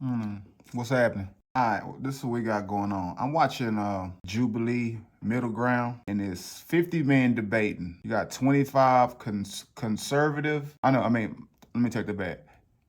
Hmm. What's happening? All right, this is what we got going on. I'm watching Jubilee Middle Ground, and it's 50 men debating. You got 25 conservative. Let me take that back.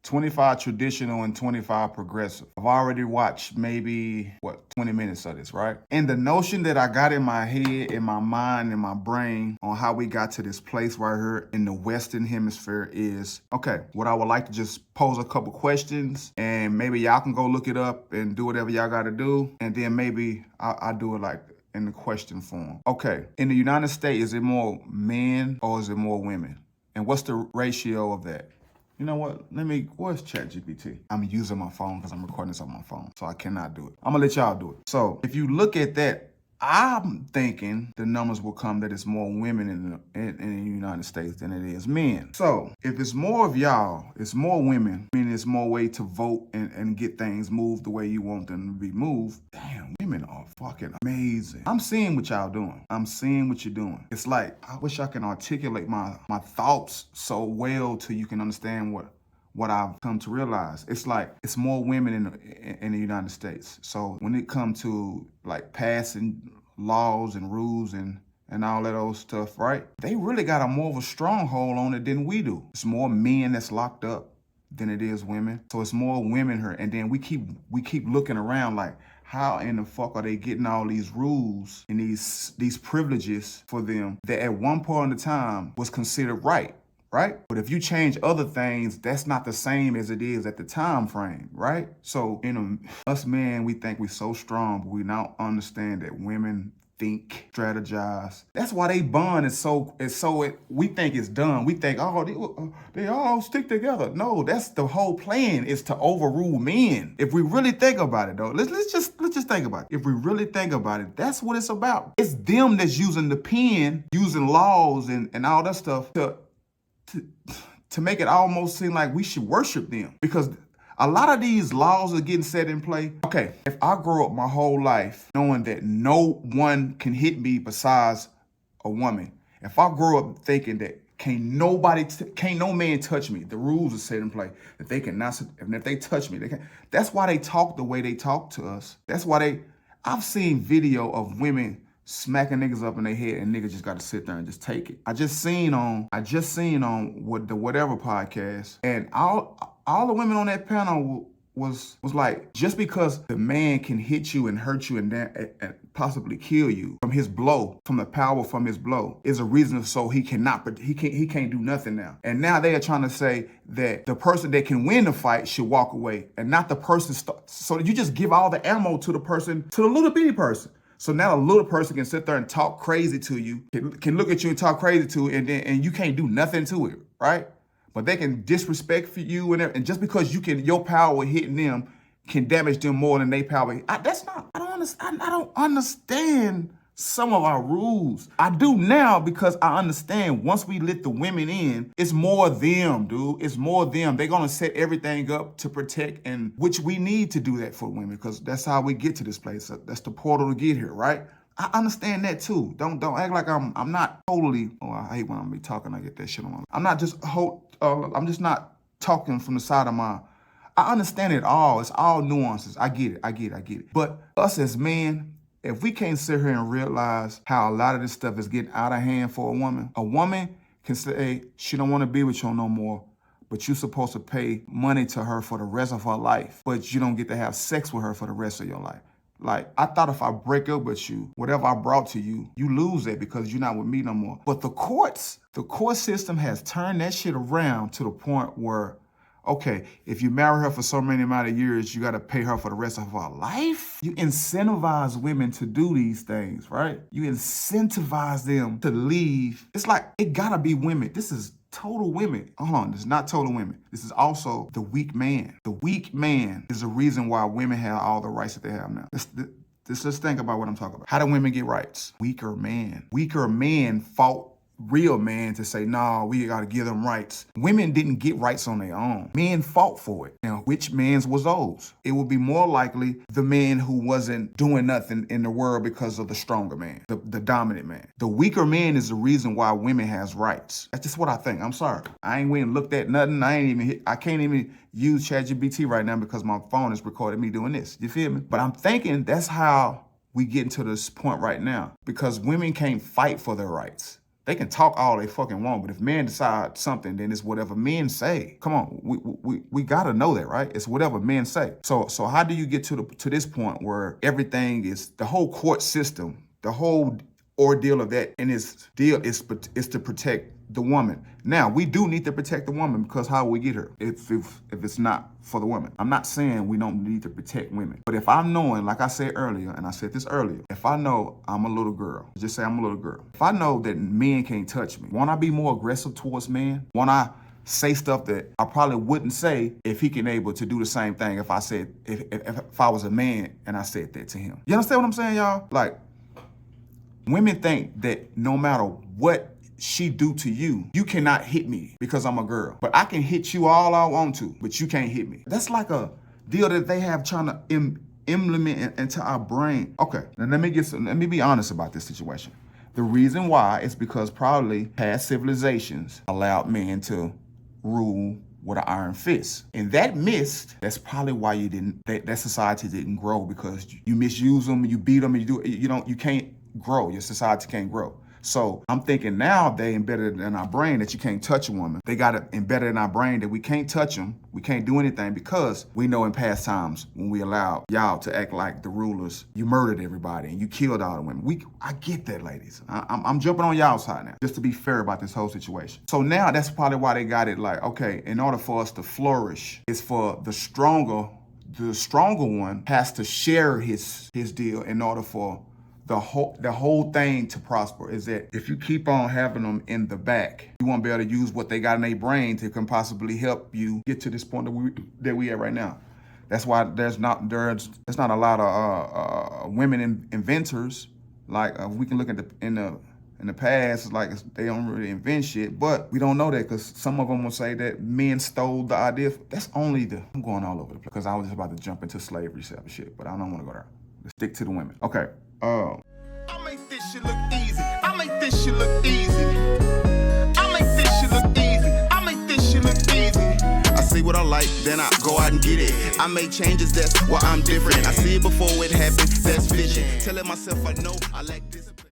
25 traditional and 25 progressive. I've already watched maybe, 20 minutes of this, right? And the notion that I got in my head, in my mind, in my brain on how we got to this place right here in the Western Hemisphere is, okay, what I would like to just pose a couple questions, and maybe y'all can go look it up and do whatever y'all got to do. And then maybe I'll do it like in the question form. Okay, in the United States, is it more men or is it more women? And what's the ratio of that? You know what? Where's ChatGPT? I'm using my phone because I'm recording this on my phone, so I cannot do it. I'm gonna let y'all do it. So if you look at that, I'm thinking the numbers will come that it's more women in the United States than it is men. So if it's more of y'all, it's more women, meaning it's more way to vote and get things moved the way you want them to be moved. Damn, women are fucking amazing. I'm seeing what y'all doing. I'm seeing what you're doing. It's like, I wish I can articulate my thoughts so well till you can understand what I've come to realize. It's like it's more women in the United States. So when it comes to like passing laws and rules and all of those stuff, right? They really got a more of a stronghold on it than we do. It's more men that's locked up than it is women. So it's more women here. And then we keep looking around like, how in the fuck are they getting all these rules and these privileges for them that at one point in time was considered right? Right? But if you change other things, that's not the same as it is at the time frame, right? So, us men, we think we're so strong, but we now understand that women think, strategize. That's why they bond we think it's done. We think, oh, they all stick together. No, that's the whole plan, is to overrule men. If we really think about it though, let's just think about it. If we really think about it, that's what it's about. It's them that's using the pen, using laws and all that stuff to make it almost seem like we should worship them, because a lot of these laws are getting set in play. Okay, if I grow up my whole life knowing that no one can hit me besides a woman, if I grow up thinking that can't no man touch me, the rules are set in play that they cannot, and if they touch me, they can. That's why they talk the way they talk to us. I've seen video of women smacking niggas up in their head, and niggas just got to sit there and just take it. I just seen on what the whatever podcast, and all the women on that panel was like, just because the man can hit you and hurt you and possibly kill you from his blow, from the power from his blow, is a reason so he can't do nothing now. And now they are trying to say that the person that can win the fight should walk away, and not the person. So you just give all the ammo to the little bitty person. So now a little person can sit there and talk crazy to you, can look at you and talk crazy to you, and you can't do nothing to it, right? But they can disrespect for you and just because your power hitting them can damage them more than their power. I don't understand some of our rules. I do now, because I understand once we let the women in, it's more them, dude. It's more them. They're gonna set everything up to protect, and which we need to do that for women, because that's how we get to this place. That's the portal to get here, right? I understand that too. Don't act like I'm not totally. Oh, I hate when I'm talking. I get that shit on. I'm just not talking from the side of my. I understand it all. It's all nuances. I get it. But us as men, if we can't sit here and realize how a lot of this stuff is getting out of hand for a woman can say she don't want to be with you no more, but you're supposed to pay money to her for the rest of her life, but you don't get to have sex with her for the rest of your life. Like, I thought if I break up with you, whatever I brought to you, you lose it because you're not with me no more. But the court system has turned that shit around to the point where, okay, if you marry her for so many amount of years, you got to pay her for the rest of her life? You incentivize women to do these things, right? You incentivize them to leave. It's like, it got to be women. This is total women. Hold on, this is not total women. This is also the weak man. The weak man is the reason why women have all the rights that they have now. Let's think about what I'm talking about. How do women get rights? Weaker men. Weaker men fought real man to say, no, we got to give them rights. Women didn't get rights on their own. Men fought for it. Now, which men's was those? It would be more likely the man who wasn't doing nothing in the world because of the stronger man, the dominant man. The weaker man is the reason why women has rights. That's just what I think. I'm sorry. I ain't went and looked at nothing. I can't even use ChatGPT right now because my phone is recording me doing this. You feel me? But I'm thinking that's how we get into this point right now, because women can't fight for their rights. They can talk all they fucking want, but if men decide something, then it's whatever men say. Come on, we gotta know that, right? It's whatever men say. So how do you get to this point where everything is, the whole court system, the whole ordeal of that, and its deal is to protect the woman. Now, we do need to protect the woman, because how will we get her if it's not for the woman? I'm not saying we don't need to protect women, but if I'm knowing, like I said earlier, and I said this earlier, if I know I'm a little girl, just say I'm a little girl. If I know that men can't touch me, won't I be more aggressive towards men? Won't I say stuff that I probably wouldn't say if he can able to do the same thing if I said, if I was a man and I said that to him? You understand what I'm saying, y'all? Like, women think that no matter what she do to you, you cannot hit me because I'm a girl. But I can hit you all I want to, but you can't hit me. That's like a deal that they have trying to implement into our brain. Okay, now let me be honest about this situation. The reason why is because probably past civilizations allowed men to rule with an iron fist. And that missed, that's probably why that society didn't grow, because you misuse them, you beat them, and you can't grow. Your society can't grow. So I'm thinking now they embedded in our brain that you can't touch a woman. They got it embedded in our brain that we can't touch them. We can't do anything, because we know in past times when we allowed y'all to act like the rulers, you murdered everybody and you killed all the women. I get that, ladies. I'm jumping on y'all side now, just to be fair about this whole situation. So now that's probably why they got it like, okay, in order for us to flourish, it's for the stronger one has to share his deal in order for the whole thing to prosper. Is that if you keep on having them in the back, you won't be able to use what they got in their brain to can possibly help you get to this point that we at right now. That's why there's not a lot of women inventors. Like we can look at in the past, like they don't really invent shit, but we don't know that, because some of them will say that men stole the idea. That's only I'm going all over the place, because I was just about to jump into slavery stuff and shit, but I don't want to go there. Let's stick to the women. Okay. I make this shit look easy. I make this shit look easy. I make this shit look easy. I make this shit look easy. I see what I like, then I go out and get it. I make changes, that's why I'm different. I see it before it happens, that's vision. Telling myself I know I like this.